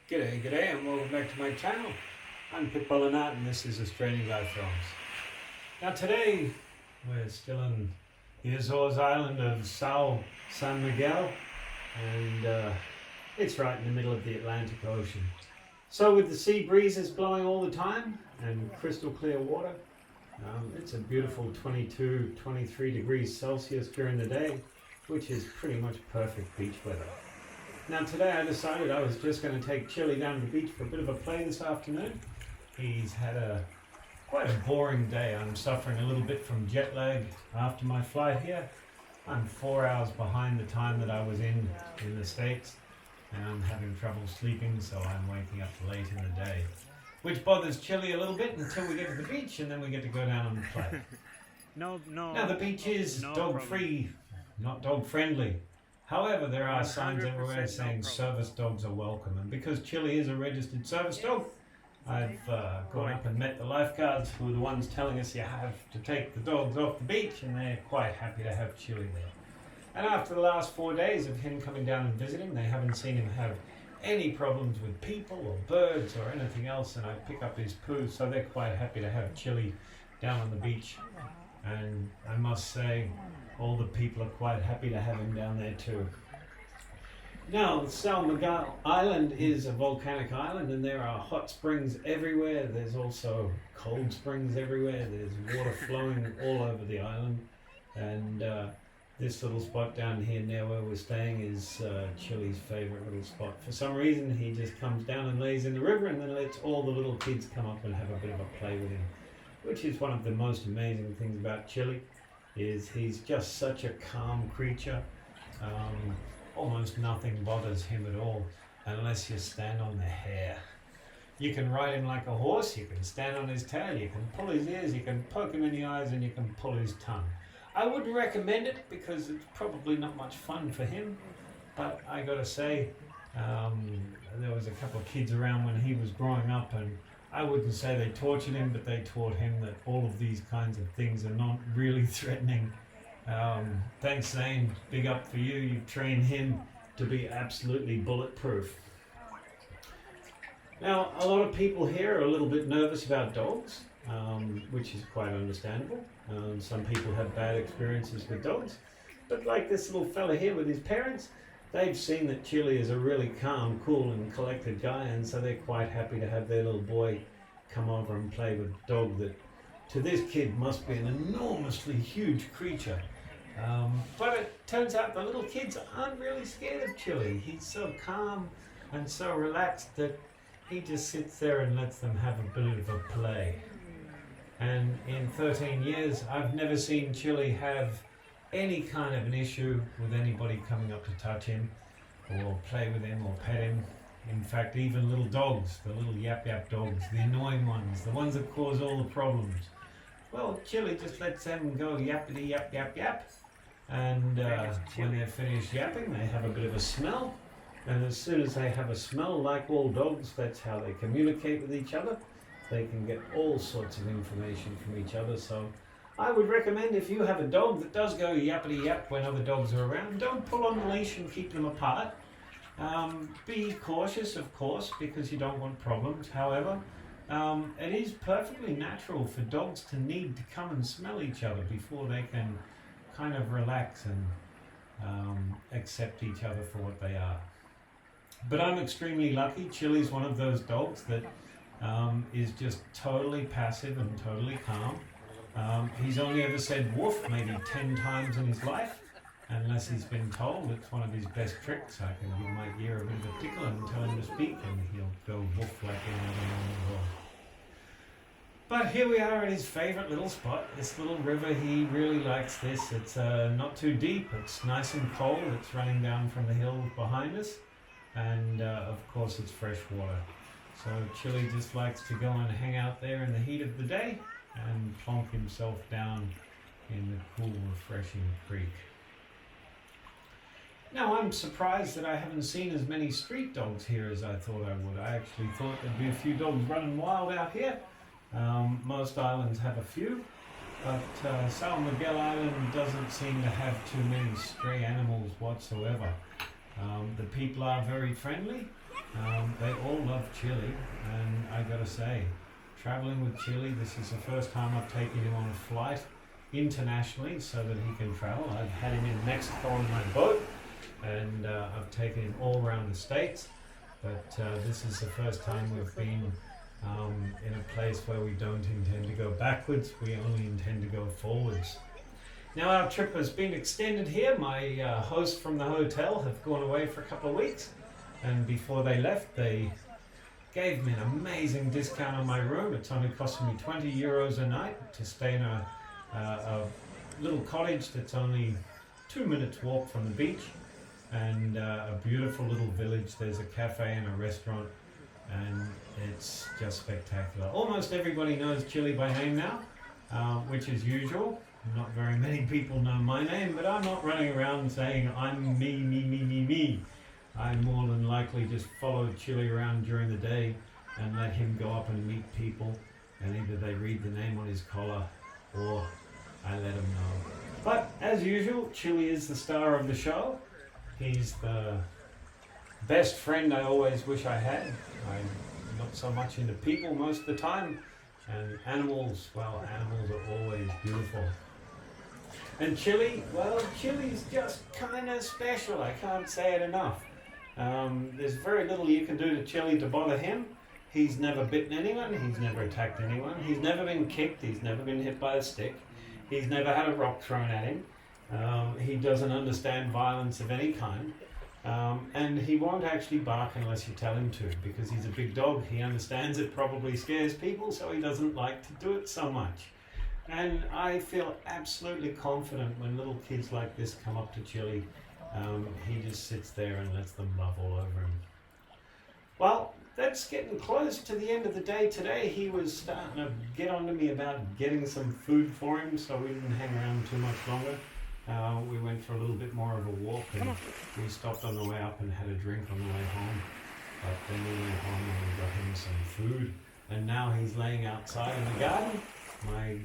G'day, g'day, and welcome back to my channel. I'm Pitbull and this is Australianguy Films. Now today, we're still in the Azores island of San Miguel, and it's right in the middle of the Atlantic Ocean. So with the sea breezes blowing all the time and crystal clear water, it's a beautiful 22, 23 degrees Celsius during the day, which is pretty much perfect beach weather. Now today I decided I was just going to take Chile down to the beach for a bit of a play this afternoon. He's had quite a boring day. I'm suffering a little bit from jet lag after my flight here. I'm 4 hours behind the time that I was in the States, and I'm having trouble sleeping, so I'm waking up late in the day, which bothers Chile a little bit until we get to the beach, and then we get to go down and play. No. Now the beach is no dog-free, not dog-friendly. However, there are signs everywhere saying service dogs are welcome, and because Chile is a registered service dog, I've gone up and met the lifeguards, who are the ones telling us you have to take the dogs off the beach, and they're quite happy to have Chile there. And after the last 4 days of him coming down and visiting, they haven't seen him have any problems with people or birds or anything else, and I pick up his poo, so they're quite happy to have Chile down on the beach. And I must say, all the people are quite happy to have him down there too. Now, San Miguel Island is a volcanic island, and there are hot springs everywhere. There's also cold springs everywhere. There's water flowing all over the island. And this little spot down here near where we're staying is Chile's favorite little spot. For some reason, he just comes down and lays in the river and then lets all the little kids come up and have a bit of a play with him, which is one of the most amazing things about Chile. Is he's just such a calm creature. Almost nothing bothers him at all unless you stand on the hair. You can ride him like a horse, you can stand on his tail, you can pull his ears, you can poke him in the eyes, and you can pull his tongue. I wouldn't recommend it because it's probably not much fun for him, but I gotta say, there was a couple of kids around when he was growing up, and I wouldn't say they tortured him, but they taught him that all of these kinds of things are not really threatening. Thanks, Zane. Big up for you. You've trained him to be absolutely bulletproof. Now, a lot of people here are a little bit nervous about dogs, which is quite understandable. Some people have bad experiences with dogs, but like this little fella here with his parents, they've seen that Chile is a really calm, cool and collected guy, and so they're quite happy to have their little boy come over and play with a dog that to this kid must be an enormously huge creature. But it turns out the little kids aren't really scared of Chile. He's so calm and so relaxed that he just sits there and lets them have a bit of a play. And in 13 years, I've never seen Chile have any kind of an issue with anybody coming up to touch him or play with him or pet him. In fact, even little dogs, the little yap yap dogs, the annoying ones, the ones that cause all the problems, well, Chile just lets them go yappity yap yap yap, and when they're finished yapping, they have a bit of a smell, and as soon as they have a smell, like all dogs, that's how they communicate with each other. They can get all sorts of information from each other. So I would recommend, if you have a dog that does go yappity yap when other dogs are around, don't pull on the leash and keep them apart. Be cautious, of course, because you don't want problems. However, it is perfectly natural for dogs to need to come and smell each other before they can kind of relax and accept each other for what they are. But I'm extremely lucky. Chile's one of those dogs that is just totally passive and totally calm. He's only ever said woof maybe 10 times in his life, unless he's been told. It's one of his best tricks. I can give my ear a bit of a tickle and tell him to speak, and he'll go woof like any other normal dog. But here we are at his favourite little spot, this little river. He really likes this. It's not too deep, it's nice and cold, it's running down from the hill behind us, and of course it's fresh water. So Chile just likes to go and hang out there in the heat of the day and plonk himself down in the cool, refreshing creek. Now, I'm surprised that I haven't seen as many street dogs here as I thought I would. I actually thought there'd be a few dogs running wild out here. Most islands have a few, but San Miguel Island doesn't seem to have too many stray animals whatsoever. The people are very friendly, They all love Chile, and I gotta say, traveling with Chile, this is the first time I've taken him on a flight internationally so that he can travel. I've had him in Mexico on my boat, and I've taken him all around the States, but this is the first time we've been in a place where we don't intend to go backwards, we only intend to go forwards. Now our trip has been extended here. My hosts from the hotel have gone away for a couple of weeks, and before they left they gave me an amazing discount on my room. It's only costing me €20 a night to stay in a little cottage that's only 2 minutes walk from the beach, and a beautiful little village. There's a cafe and a restaurant, and it's just spectacular. Almost everybody knows Chile by name now, which is usual. Not very many people know my name, but I'm not running around saying I'm me. I more than likely just follow Chile around during the day and let him go up and meet people, and either they read the name on his collar or I let him know. But as usual, Chile is the star of the show. He's the best friend I always wish I had. I'm not so much into people most of the time, and animals, well, animals are always beautiful. And Chile, well, Chile's just kind of special. I can't say it enough. There's very little you can do to Chile to bother him. He's never bitten anyone, he's never attacked anyone, he's never been kicked, he's never been hit by a stick, he's never had a rock thrown at him. He doesn't understand violence of any kind. And he won't actually bark unless you tell him to, because he's a big dog. He understands it probably scares people, so he doesn't like to do it so much. And I feel absolutely confident when little kids like this come up to Chile. He just sits there and lets them love all over him. Well, that's getting close to the end of the day today. He was starting to get on to me about getting some food for him, so we didn't hang around too much longer. We went for a little bit more of a walk, and we stopped on the way up and had a drink on the way home. But then we went home and we got him some food, and now he's laying outside in the garden. My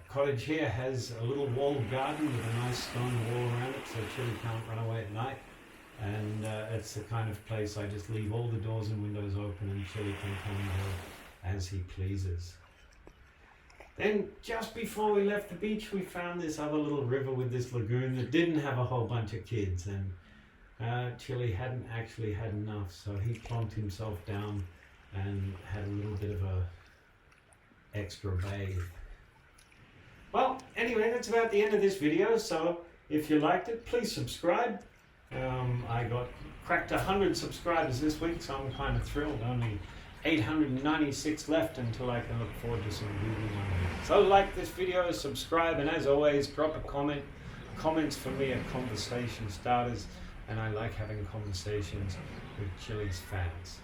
cottage here has a little walled garden with a nice stone wall around it, so Chile can't run away at night. And it's the kind of place I just leave all the doors and windows open, and Chile can come and go as he pleases. Then just before we left the beach, we found this other little river with this lagoon that didn't have a whole bunch of kids, and Chile hadn't actually had enough, so he plonked himself down and had a little bit of a extra bathe. Well, anyway, that's about the end of this video, so if you liked it, please subscribe. I cracked 100 subscribers this week, so I'm kind of thrilled. Only 896 left until I can look forward to some movie on. So like this video, subscribe, and as always, drop a comment. Comments for me are conversation starters, and I like having conversations with Chile's fans.